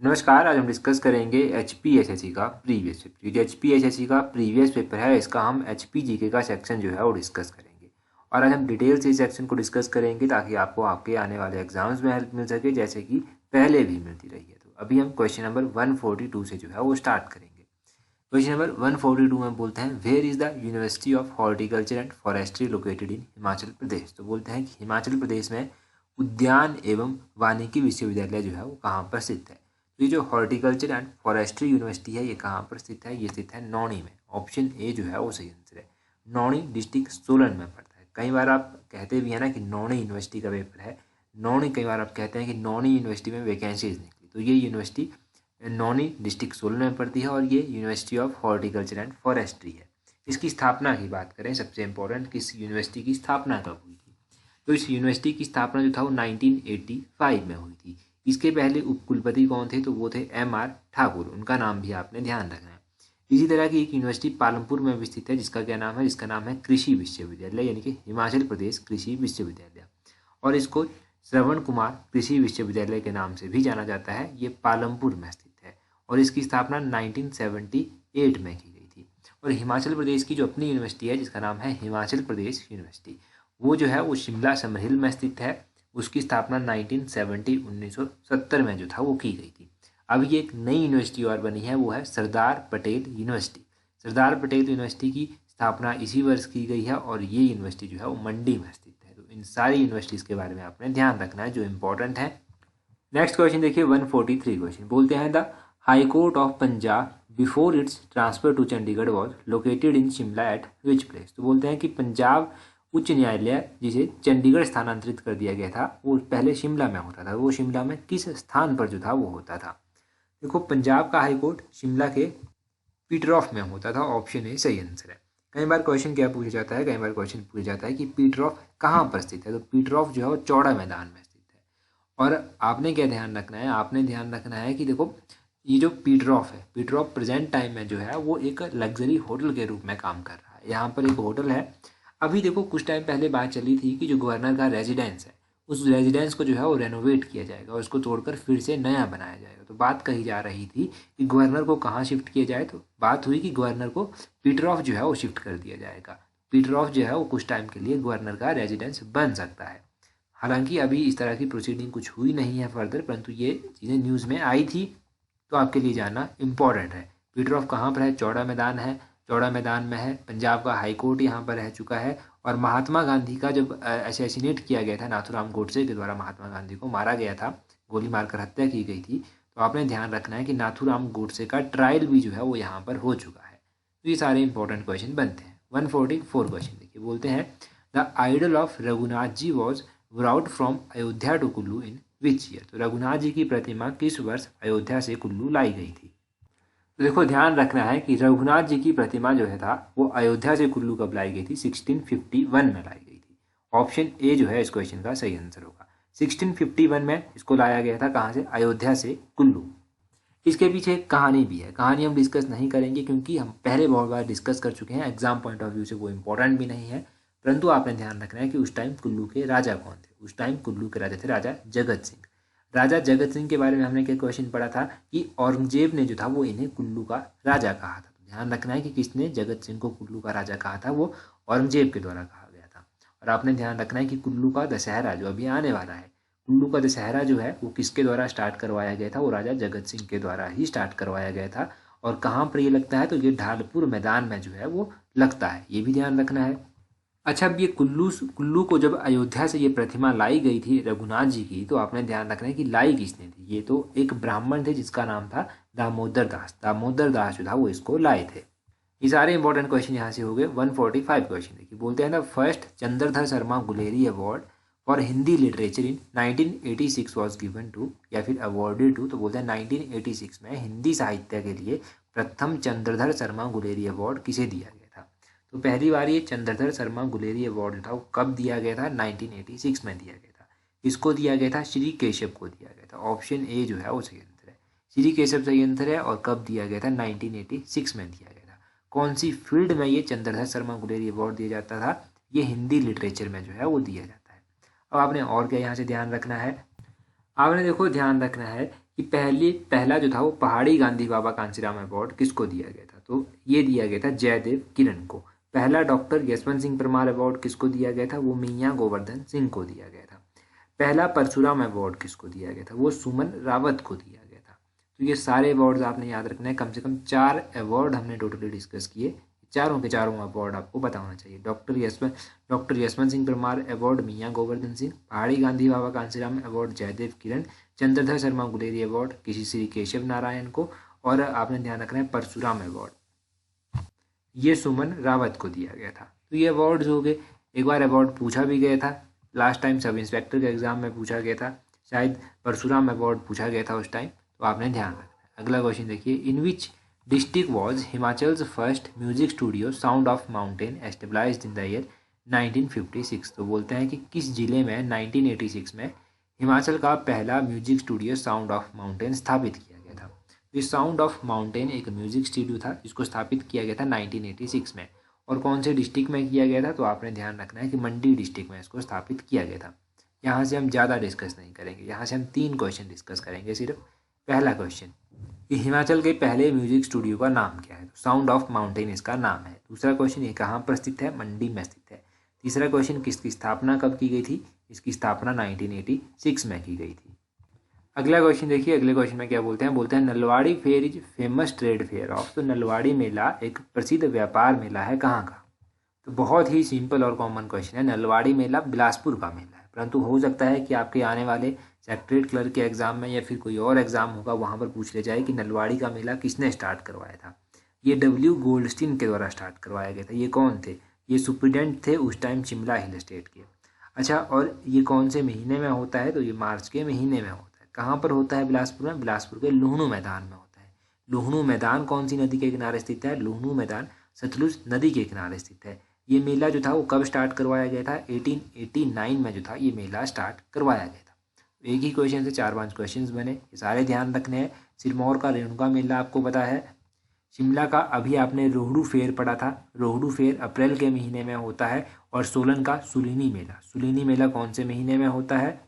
नमस्कार। आज हम डिस्कस करेंगे HPSSC का प्रीवियस पेपर। जो HPSSC का प्रीवियस पेपर है इसका हम HPGK का सेक्शन जो है वो डिस्कस करेंगे और आज हम डिटेल से इस सेक्शन को डिस्कस करेंगे ताकि आपको आपके आने वाले एग्जाम्स में हेल्प मिल सके, जैसे कि पहले भी मिलती रही है। तो अभी हम क्वेश्चन नंबर 142 से जो है वो स्टार्ट करेंगे। क्वेश्चन नंबर 142 में बोलते हैं, where is the university of horticulture and forestry located in Himachal Pradesh. तो बोलते हैं कि हिमाचल प्रदेश में उद्यान एवं वानिकी विश्वविद्यालय जो है वो कहाँ पर स्थित है। तो ये जो हॉर्टिकल्चर एंड फॉरेस्ट्री यूनिवर्सिटी है ये कहाँ पर स्थित है, ये स्थित है नौणी में। ऑप्शन ए जो है वो सही आंसर है। नौणी डिस्ट्रिक्ट सोलन में पड़ता है। कई बार आप कहते भी है ना कि नौणी यूनिवर्सिटी का पेपर है, नौणी कई बार आप कहते हैं कि नौणी यूनिवर्सिटी में वैकेंसीज निकली, तो ये यूनिवर्सिटी नौणी डिस्ट्रिक्ट सोलन में पड़ती है और ये university of horticulture and forestry है। इसकी स्थापना की बात करें, सबसे इंपॉर्टेंट, किस यूनिवर्सिटी की स्थापना कब हुई थी। तो इस यूनिवर्सिटी की स्थापना जो था वो 1985 में हुई थी। इसके पहले उपकुलपति कौन थे, तो वो थे MR ठाकुर। उनका नाम भी आपने ध्यान रखना है। इसी तरह की एक यूनिवर्सिटी पालमपुर में भी स्थित है जिसका क्या नाम है, जिसका नाम है कृषि विश्वविद्यालय, यानी कि हिमाचल प्रदेश कृषि विश्वविद्यालय। और इसको श्रवण कुमार कृषि विश्वविद्यालय के नाम से भी जाना जाता है। ये पालमपुर में स्थित है और इसकी स्थापना 1978 में की गई थी। और हिमाचल प्रदेश की जो अपनी यूनिवर्सिटी है जिसका नाम है हिमाचल प्रदेश यूनिवर्सिटी, वो जो है वो शिमला समरहिल में स्थित है। उसकी स्थापना 1970 में जो था वो की गई थी। अब ये एक नई यूनिवर्सिटी और बनी है, वो है सरदार पटेल यूनिवर्सिटी। सरदार पटेल यूनिवर्सिटी की स्थापना इसी वर्ष की गई है और ये यूनिवर्सिटी जो है वो मंडी में स्थित है। तो इन सारी यूनिवर्सिटीज़ के बारे में आपने ध्यान रखना है जो इंपॉर्टेंट है। नेक्स्ट क्वेश्चन देखिए 143 क्वेश्चन। बोलते हैं, the high court of Punjab before its transfer to Chandigarh was located in Shimla at which place. तो बोलते हैं कि पंजाब उच्च न्यायालय जिसे चंडीगढ़ स्थानांतरित कर दिया गया था वो पहले शिमला में होता था। वो शिमला में किस स्थान पर जो था वो होता था। देखो, पंजाब का हाई कोर्ट शिमला के पीटरऑफ में होता था। ऑप्शन ए सही आंसर है। कई बार क्वेश्चन क्या पूछा जाता है, कई बार क्वेश्चन पूछा जाता है कि पीटरऑफ कहाँ पर स्थित है। तो पीटरऑफ जो है वो चौड़ा मैदान में स्थित है। और आपने क्या ध्यान रखना है, आपने ध्यान रखना है कि देखो, ये जो पीटरऑफ है, पीटरऑफ प्रेजेंट टाइम में जो है वो एक लग्जरी होटल के रूप में काम कर रहा है। यहाँ पर एक होटल है। अभी देखो, कुछ टाइम पहले बात चली थी कि जो गवर्नर का रेजिडेंस है उस रेजिडेंस को जो है वो रेनोवेट किया जाएगा और उसको तोड़कर फिर से नया बनाया जाएगा। तो बात कही जा रही थी कि गवर्नर को कहाँ शिफ्ट किया जाए, तो बात हुई कि गवर्नर को पीटरऑफ जो है वो शिफ्ट कर दिया जाएगा। पीटरऑफ जो है वो कुछ टाइम के लिए गवर्नर का रेजिडेंस बन सकता है। हालांकि अभी इस तरह की प्रोसीडिंग कुछ हुई नहीं है फर्दर, परंतु ये चीज़ें न्यूज़ में आई थी तो आपके लिए जानना इम्पॉर्टेंट है। पीटरऑफ कहाँ पर है, चौड़ा मैदान है, चौड़ा मैदान में है। पंजाब का हाई कोर्ट यहाँ पर रह चुका है। और महात्मा गांधी का जब असैसिनेट किया गया था, नाथूराम गोडसे के द्वारा महात्मा गांधी को मारा गया था, गोली मारकर हत्या की गई थी, तो आपने ध्यान रखना है कि नाथूराम गोडसे का ट्रायल भी जो है वो यहाँ पर हो चुका है। तो ये सारे इंपॉर्टेंट क्वेश्चन बनते हैं। 144 क्वेश्चन देखिए। बोलते हैं, the idol of Raghunath ji was brought from Ayodhya to Kullu in which year. तो रघुनाथ जी की प्रतिमा किस वर्ष अयोध्या से कुल्लू लाई गई थी। तो देखो, ध्यान रखना है कि रघुनाथ जी की प्रतिमा जो है था वो अयोध्या से कुल्लू कब लाई गई थी, 1651 में लाई गई थी। ऑप्शन ए जो है इस क्वेश्चन का सही आंसर होगा। 1651 में इसको लाया गया था, कहाँ से, अयोध्या से कुल्लू। इसके पीछे एक कहानी भी है। कहानी हम डिस्कस नहीं करेंगे क्योंकि हम पहले बहुत बार डिस्कस कर चुके हैं, एग्जाम पॉइंट ऑफ व्यू से वो इंपॉर्टेंट भी नहीं है। परंतु आपने ध्यान रखना है कि उस टाइम कुल्लू के राजा कौन थे। उस टाइम कुल्लू के राजा थे राजा जगत सिंह। राजा जगत सिंह के बारे में हमने क्या क्वेश्चन पढ़ा था कि औरंगजेब ने जो था वो इन्हें कुल्लू का राजा कहा था। तो ध्यान रखना है कि किसने जगत सिंह को कुल्लू का राजा कहा था, वो औरंगजेब के द्वारा कहा गया था। और आपने ध्यान रखना है कि कुल्लू का दशहरा जो अभी आने वाला है, कुल्लू का दशहरा जो है वो किसके द्वारा स्टार्ट करवाया गया था, वो राजा जगत सिंह के द्वारा ही स्टार्ट करवाया गया था। और कहाँ पर ये लगता है, तो ये ढालपुर मैदान में जो है वो लगता है, ये भी ध्यान रखना है। अच्छा, अब ये कुल्लू को जब अयोध्या से ये प्रतिमा लाई गई थी रघुनाथ जी की, तो आपने ध्यान रखना है कि लाई किसने थी। ये तो एक ब्राह्मण थे जिसका नाम था दामोदर दास। दामोदर दास जो था वो इसको लाए थे। ये सारे इंपॉर्टेंट क्वेश्चन यहाँ से हो गए। 145 क्वेश्चन देखिए। बोलते हैं, the first Chandradhar Sharma Guleri award for Hindi literature in 1986 was given to, या फिर अवॉर्डेड टू। तो बोलते हैं 1986 में हिंदी साहित्य के लिए प्रथम चंद्रधर शर्मा गुलेरी अवार्ड किसे दिया गया था। तो पहली बार ये चंद्रधर शर्मा गुलेरी अवार्ड था वो कब दिया गया था, 1986 में दिया गया था। इसको दिया गया था श्री केशव को दिया गया था। ऑप्शन ए जो है वो सही आंसर है। श्री केशव सही आंसर है। और कब दिया गया था, 1986 में दिया गया था। कौन सी फील्ड में ये चंद्रधर शर्मा गुलेरी अवार्ड दिया जाता था, ये हिंदी लिटरेचर में जो है वो दिया जाता है। अब आपने और क्या यहाँ से ध्यान रखना है, आपने देखो ध्यान रखना है कि पहला जो था वो पहाड़ी गांधी बाबा कांसीराम अवार्ड किसको दिया गया था, तो ये दिया गया था जयदेव किरण को। पहला डॉक्टर यशवंत सिंह परमार अवार्ड किसको दिया गया था, वो मियाँ गोवर्धन सिंह को दिया गया था। पहला परशुराम अवार्ड किसको दिया गया था, वो सुमन रावत को दिया गया था। तो ये सारे अवार्ड्स आपने याद रखना है, कम से कम 4 अवार्ड हमने टोटली डिस्कस किए, चारों के चारों अवार्ड आपको पता होना चाहिए। डॉक्टर यशवंत सिंह परमार अवार्ड मियाँ गोवर्धन सिंह, पहाड़ी गांधी बाबा कांसीराम अवार्ड जयदेव किरण, चंद्रधर शर्मा गुलेरी अवार्ड किसी श्री केशव नारायण को, और आपने ध्यान रखना है परशुराम अवार्ड ये सुमन रावत को दिया गया था। तो ये अवार्ड्स हो गए। एक बार अवार्ड पूछा भी गया था, लास्ट टाइम सब इंस्पेक्टर के एग्जाम में पूछा गया था, शायद परशुराम अवार्ड पूछा गया था उस टाइम, तो आपने ध्यान रखना है। अगला क्वेश्चन देखिए, in which district was Himachal's first music studio sound of mountain established in the year 1956। तो बोलते हैं कि किस जिले में 1986 में हिमाचल का पहला music studio sound of mountain स्थापित किया गया था। ये साउंड ऑफ माउंटेन एक म्यूजिक स्टूडियो था जिसको स्थापित किया गया था 1986 में, और कौन से डिस्ट्रिक्ट में किया गया था, तो आपने ध्यान रखना है कि मंडी डिस्ट्रिक्ट में इसको स्थापित किया गया था। यहाँ से हम ज़्यादा डिस्कस नहीं करेंगे, यहाँ से हम 3 क्वेश्चन डिस्कस करेंगे सिर्फ। पहला क्वेश्चन कि हिमाचल के पहले म्यूजिक स्टूडियो का नाम क्या है, तो साउंड ऑफ माउंटेन इसका नाम है। दूसरा क्वेश्चन ये कहाँ पर स्थित है, मंडी में स्थित है। तीसरा क्वेश्चन किसकी स्थापना कब की गई थी, इसकी स्थापना 1986 में की गई थी। अगला क्वेश्चन देखिए, अगले क्वेश्चन में क्या बोलते हैं Nalwari fair is famous trade fair of. तो नलवाड़ी मेला एक प्रसिद्ध व्यापार मेला है कहाँ का, तो बहुत ही सिंपल और कॉमन क्वेश्चन है, नलवाड़ी मेला बिलासपुर का मेला है। परंतु हो सकता है कि आपके आने वाले सेक्रेटरी क्लर्क के एग्जाम में या फिर कोई और एग्जाम होगा वहाँ पर पूछ ले जाए कि नलवाड़ी का मेला किसने स्टार्ट करवाया था। ये W गोल्डस्टीन के द्वारा स्टार्ट करवाया गया था। ये कौन थे, ये सुप्रिटेंडेंट थे उस टाइम शिमला हिल स्टेट के। अच्छा, और ये कौन से महीने में होता है, तो ये मार्च के महीने में होता है। कहाँ पर होता है, बिलासपुर में, बिलासपुर के लुहणू मैदान में होता है। लुहणू मैदान कौन सी नदी के किनारे स्थित है, लुहणू मैदान सतलुज नदी के किनारे स्थित है। ये मेला जो था वो कब स्टार्ट करवाया गया था, 1889 में जो था ये मेला स्टार्ट करवाया गया था। एक ही क्वेश्चन से 4-5 क्वेश्चंस बने, ये सारे ध्यान रखने हैं। सिरमौर का रेणुका मेला आपको पता है। शिमला का अभी आपने रोहडू फेयर पढ़ा था, रोहडू फेयर अप्रैल के महीने में होता है। और सोलन का सुलिनी मेला कौन से महीने में होता है,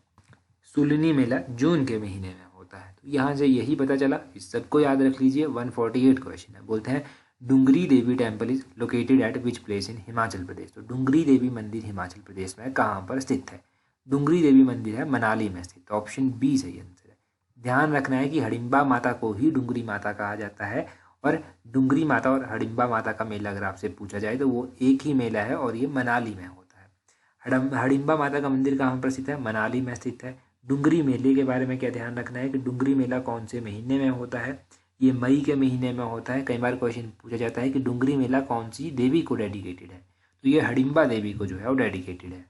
सुलिनी मेला जून के महीने में होता है। तो यहाँ से यही पता चला, इस सबको याद रख लीजिए। 148 क्वेश्चन है, बोलते हैं Dungri Devi temple is located at which place in Himachal Pradesh. तो डुंगरी देवी मंदिर हिमाचल प्रदेश में कहाँ पर स्थित है, डुंगरी देवी मंदिर है मनाली में स्थित। ऑप्शन बी सही आंसर है। ध्यान रखना है कि हडिम्बा माता को ही डुंगरी माता कहा जाता है, और डुंगरी माता और हडिम्बा माता का मेला अगर आपसे पूछा जाए तो वो एक ही मेला है और ये मनाली में होता है। हडिम्बा माता का मंदिर कहाँ पर स्थित है, मनाली में स्थित है। डुंगरी मेले के बारे में क्या ध्यान रखना है कि डुंगरी मेला कौन से महीने में होता है, ये मई के महीने में होता है। कई बार क्वेश्चन पूछा जाता है कि डुंगरी मेला कौन सी देवी को डेडिकेटेड है, तो ये हडिम्बा देवी को जो है वो डेडिकेटेड है।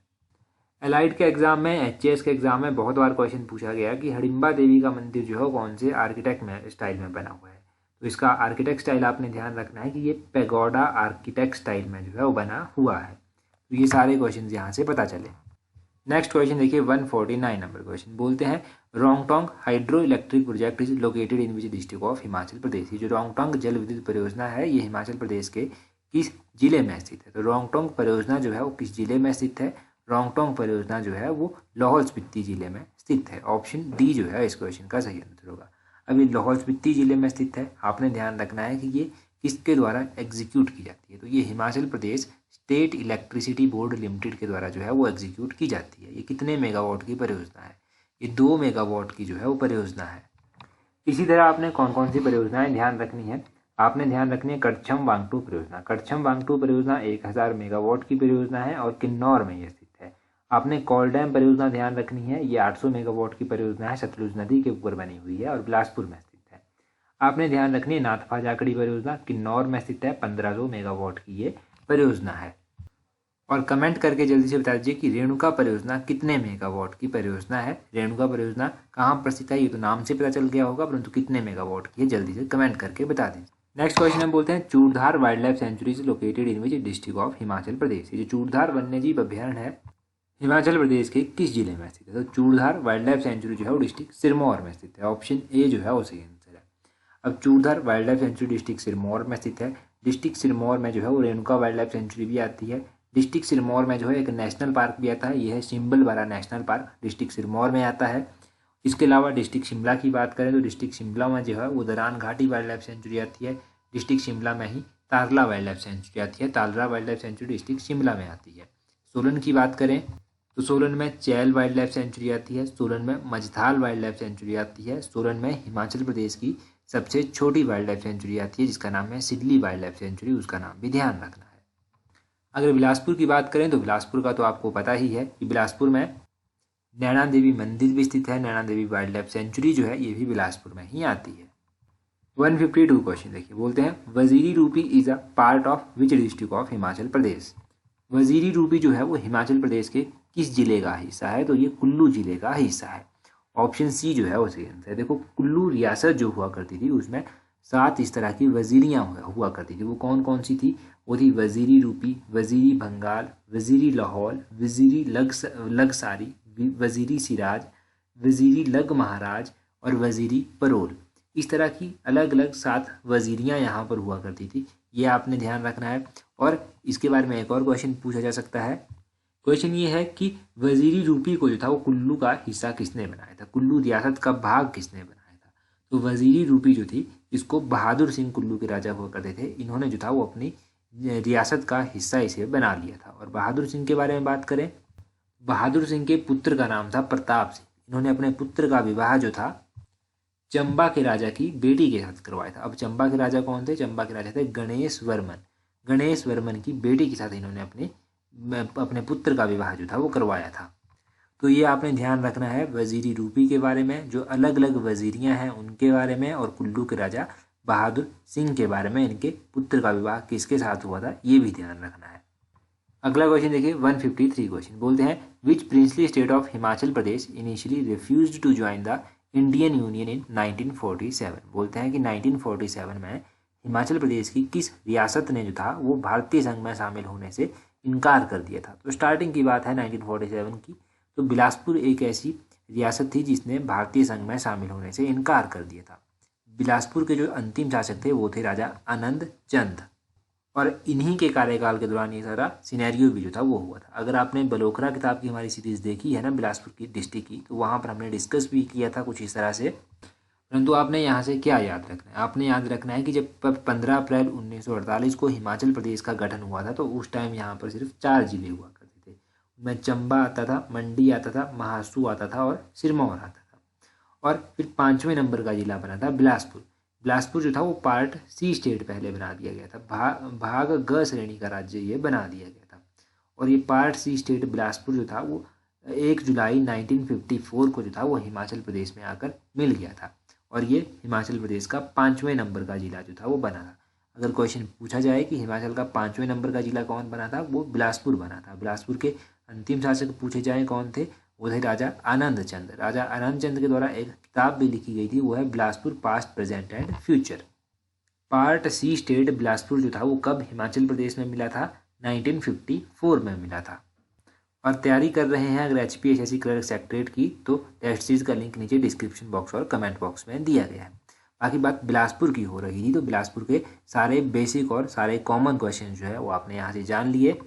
एलाइड के एग्जाम में, HAS के एग्जाम में बहुत बार क्वेश्चन पूछा गया कि हडिम्बा देवी का मंदिर जो है कौन से आर्किटेक्ट में स्टाइल में बना हुआ है। तो इसका आर्किटेक्ट स्टाइल आपने ध्यान रखना है कि ये पैगोडा आर्किटेक्ट स्टाइल में जो है वो बना हुआ है। तो ये सारे क्वेश्चन यहाँ से पता चले। नेक्स्ट क्वेश्चन देखिए 149 नंबर क्वेश्चन, बोलते हैं Rongtong hydro electric project is located in which district of Himachal Pradesh. ये जो रोंगटोंग जल विद्युत परियोजना है ये हिमाचल प्रदेश के किस जिले में स्थित है, तो रोंगटोंग परियोजना जो है वो किस जिले में स्थित है, रोंगटोंग परियोजना जो है वो लाहौल स्पीति जिले में स्थित है। ऑप्शन डी जो है इस क्वेश्चन का सही आंसर होगा। अभी लाहौल स्पीति जिले में स्थित है, आपने ध्यान रखना है कि ये किसके द्वारा एग्जीक्यूट की जाती है, तो ये Himachal Pradesh state electricity board limited के द्वारा जो है वो एग्जीक्यूट की जाती है। ये कितने मेगावाट की परियोजना है, ये 2 मेगावाट की जो है वो परियोजना है। इसी तरह आपने कौन कौन सी परियोजनाएं ध्यान रखनी है, आपने ध्यान रखनी है कड़छम वांगटू परियोजना। कड़छम वांगटू परियोजना 1000 मेगावाट की परियोजना है और किन्नौर में ये स्थित है। आपने कॉल डैम परियोजना ध्यान रखनी है, ये 800 मेगावाट की परियोजना है, सतलुज नदी के ऊपर बनी हुई है और बिलासपुर में स्थित है। आपने ध्यान रखनी है नाथपा जाखड़ी परियोजना, किन्नौर में स्थित है, 1500 मेगावाट की ये परियोजना है। और कमेंट करके जल्दी से बता दीजिए कि रेणुका परियोजना कितने मेगावाट की परियोजना है, रेणुका परियोजना कहाँ पर स्थित है, ये तो नाम से पता चल गया होगा, परंतु कितने मेगावाट की है जल्दी से कमेंट करके बता दें। नेक्स्ट क्वेश्चन हम बोलते हैं Churdhar wild life sanctuary is located in which district of Himachal Pradesh. ये जो चूड़धार वन्यजीव अभ्यारण्य है हिमाचल प्रदेश के किस जिले में स्थित है, तो चूड़धार वाइल्ड लाइफ सेंचुरी जो है वो डिस्ट्रिक्ट सिरमौर में स्थित है। ऑप्शन ए जो है वो सही आंसर है। अब Churdhar wild life sanctuary district Sirmaur में स्थित है। डिस्ट्रिक्ट सिरमौर में जो है वो रेणुका वाइल्ड लाइफ सेंचुरी भी आती है। डिस्ट्रिक्ट सिरमौर में जो है एक नेशनल पार्क भी आता है, यह है सिम्बलबरा नेशनल पार्क, डिस्ट्रिक्ट सिरमौर में आता है। इसके अलावा डिस्ट्रिक्ट शिमला की बात करें तो डिस्ट्रिक्ट शिमला में जो है वो दरान घाटी वाइल्ड लाइफ सेंचुरी आती है। डिस्ट्रिक्ट शिमला में ही तारला वाइल्ड लाइफ सेंचुरी आती है। Tarla wild life sanctuary district Shimla में आती है। सोलन की बात करें तो सोलन में चैल वाइल्ड लाइफ सेंचुरी आती है। सोलन में मझधाल वाइल्ड लाइफ सेंचुरी आती है। सोलन में हिमाचल प्रदेश की सबसे छोटी वाइल्ड लाइफ सेंचुरी आती है जिसका नाम है सिडली वाइल्ड लाइफ सेंचुरी, उसका नाम भी ध्यान रखना है। अगर बिलासपुर की बात करें तो बिलासपुर का तो आपको पता ही है कि बिलासपुर में नैना देवी मंदिर भी स्थित है। Naina Devi wild life century जो है ये भी बिलासपुर में ही आती है। 152 क्वेश्चन देखिए, बोलते हैं Waziri Rupi is a part of which district of Himachal Pradesh. Waziri Rupi जो है वो हिमाचल प्रदेश के किस जिले का हिस्सा है, तो ये कुल्लू जिले का हिस्सा है। ऑप्शन सी जो है वो सही आंसर है। देखो कुल्लू रियासत जो हुआ करती थी उसमें 7 इस तरह की वजीरियाँ हुआ करती थी। वो कौन कौन सी थी, वो थी वजीरी रूपी, वजीरी भंगाल, वजीरी लाहौल, वजीरी लगसारी, वजीरी सिराज, वजीरी लग महाराज और वजीरी परोल। इस तरह की अलग अलग 7 वजीरियाँ यहाँ पर हुआ करती थी, ये आपने ध्यान रखना है। और इसके बारे में एक और क्वेश्चन पूछा जा सकता है। क्वेश्चन ये है कि वजीरी रूपी को जो था वो कुल्लू का हिस्सा किसने बनाया था, कुल्लू रियासत का भाग किसने बनाया था। तो वजीरी रूपी जो थी इसको बहादुर सिंह कुल्लू के राजा हुआ करते थे, इन्होंने जो था वो अपनी रियासत का हिस्सा इसे बना लिया था। और बहादुर सिंह के बारे में बात करें, बहादुर सिंह के पुत्र का नाम था प्रताप सिंह। इन्होंने अपने पुत्र का विवाह जो था चंबा के राजा की बेटी के साथ करवाया था। अब चंबा के राजा कौन थे, चंबा के राजा थे गणेश वर्मन। गणेश वर्मन की बेटी के साथ इन्होंने अपने पुत्र का विवाह जो था वो करवाया था। तो ये आपने ध्यान रखना है वजीरी रूपी के बारे में, जो अलग अलग वजीरियां हैं उनके बारे में, और कुल्लू के राजा बहादुर सिंह के बारे में, इनके पुत्र का विवाह किसके साथ हुआ था ये भी ध्यान रखना है। अगला क्वेश्चन देखिए 153 क्वेश्चन, बोलते हैं which princely state of Himachal Pradesh initially refused to join the Indian union in 1947। बोलते हैं कि 1947 में हिमाचल प्रदेश की किस रियासत ने जो था वो भारतीय संघ में शामिल होने से इनकार कर दिया था। तो स्टार्टिंग की बात है 1947 की, तो बिलासपुर एक ऐसी रियासत थी जिसने भारतीय संघ में शामिल होने से इनकार कर दिया था। बिलासपुर के जो अंतिम शासक थे वो थे राजा आनंद चंद, और इन्हीं के कार्यकाल के दौरान ये सारा सिनेरियो भी जो था वो हुआ था। अगर आपने बलोखरा किताब की हमारी सीरीज़ देखी है ना बिलासपुर की डिस्ट्रिक्ट की, तो वहाँ पर हमने डिस्कस भी किया था कुछ इस तरह से। परंतु आपने यहाँ से क्या याद रखना है, आपने याद रखना है कि जब 15 अप्रैल 1948 को हिमाचल प्रदेश का गठन हुआ था तो उस टाइम यहाँ पर सिर्फ 4 जिले हुआ करते थे। उनमें चंबा आता था, मंडी आता था, महासू आता था और सिरमौर आता था। और फिर 5वें नंबर का जिला बना था बिलासपुर। बिलासपुर जो था वो पार्ट सी स्टेट पहले बना दिया गया था, भाग ग श्रेणी का राज्य ये बना दिया गया था। और ये पार्ट सी स्टेट बिलासपुर जो था वो 1 जुलाई 1954 को जो था वो हिमाचल प्रदेश में आकर मिल गया था, और ये हिमाचल प्रदेश का 5वें नंबर का जिला जो था वो बना था। अगर क्वेश्चन पूछा जाए कि हिमाचल का 5वें नंबर का जिला कौन बना था, वो बिलासपुर बना था। बिलासपुर के अंतिम शासक पूछे जाए कौन थे, वो थे राजा आनंद चंद। राजा आनंद चंद के द्वारा एक किताब भी लिखी गई थी, वो है Bilaspur past present and future. Part C state Bilaspur जो था वो कब हिमाचल प्रदेश में मिला था, 1954 में मिला था। और तैयारी कर रहे हैं अगर HPSSC क्लर्क सेक्रेटरीट की, तो टेस्ट सीरीज का लिंक नीचे डिस्क्रिप्शन बॉक्स और कमेंट बॉक्स में दिया गया है। बाकी बात बिलासपुर की हो रही थी, तो बिलासपुर के सारे बेसिक और सारे कॉमन क्वेश्चन जो है वो आपने यहाँ से जान लिए।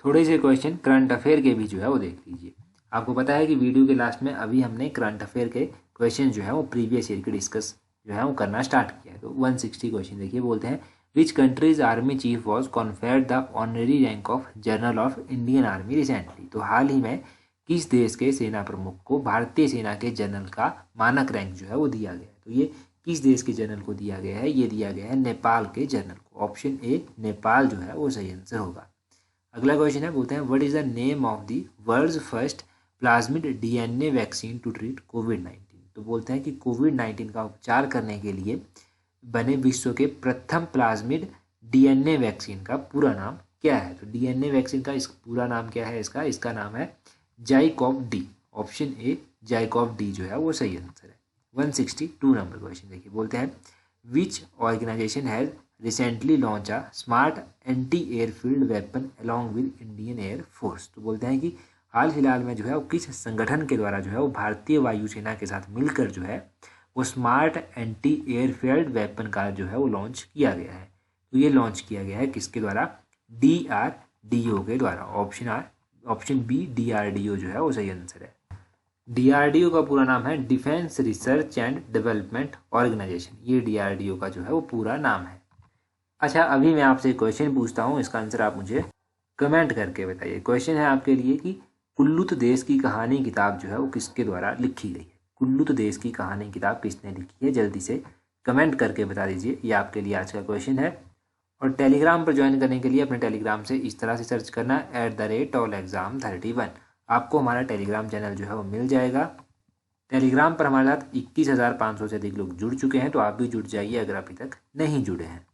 थोड़े से क्वेश्चन करंट अफेयर के भी जो है वो देख लीजिए। आपको पता है कि वीडियो के लास्ट में अभी हमने करंट अफेयर के क्वेश्चन जो है वो प्रीवियस ईयर के डिस्कस जो है वो करना स्टार्ट किया है। तो 160 क्वेश्चन देखिए, बोलते हैं which country's army chief was conferred the honorary rank of general of Indian army recently. तो हाल ही में किस देश के सेना प्रमुख को भारतीय सेना के जनरल का मानक रैंक जो है वो दिया गया है। तो ये किस देश के जनरल को दिया गया है, ये दिया गया है नेपाल के जनरल को। ऑप्शन ए नेपाल जो है वो सही आंसर होगा। अगला क्वेश्चन है, बोलते हैं what is the name of the world's first plasmid DNA vaccine to treat कोविड-19। तो बोलते हैं कि कोविड-19 का उपचार करने के लिए बने विश्व के प्रथम प्लाज्मिड DNA वैक्सीन का पूरा नाम क्या है। तो DNA वैक्सीन का पूरा नाम क्या है, इसका नाम है जाइकोव-डी। ऑप्शन ए जाइकोव-डी जो है वो सही आंसर है। 162 नंबर क्वेश्चन देखिए, बोलते हैं which organisation has recently launch a smart anti airfield weapon along with Indian air force. तो बोलते हैं कि हाल फिलहाल में जो है वो किस संगठन के द्वारा जो है वो भारतीय वायुसेना के साथ मिलकर जो है वो स्मार्ट एंटी एयरफील्ड वेपन का जो है वो लॉन्च किया गया है। तो ये लॉन्च किया गया है किसके द्वारा, DRDO के द्वारा। ऑप्शन बी DRDO जो है वो सही आंसर है। डीआरडीओ का पूरा नाम है defence research and development organisation. ये डीआरडीओ का जो है वो पूरा नाम है। अच्छा, अभी मैं आपसे एक क्वेश्चन पूछता हूँ, इसका आंसर आप मुझे कमेंट करके बताइए। क्वेश्चन है आपके लिए कि कुल्लूत देश की कहानी किताब जो है वो किसके द्वारा लिखी गई है। कुल्लूत देश की कहानी किताब किसने लिखी है, जल्दी से कमेंट करके बता दीजिए। ये आपके लिए आज का क्वेश्चन है। और टेलीग्राम पर ज्वाइन करने के लिए अपने टेलीग्राम से इस तरह से सर्च करना @tolexam31। आपको हमारा टेलीग्राम चैनल जो है वो मिल जाएगा। टेलीग्राम पर हमारे साथ 21,500 से अधिक लोग जुड़ चुके हैं, तो आप भी जुड़ जाइए अगर अभी तक नहीं जुड़े हैं।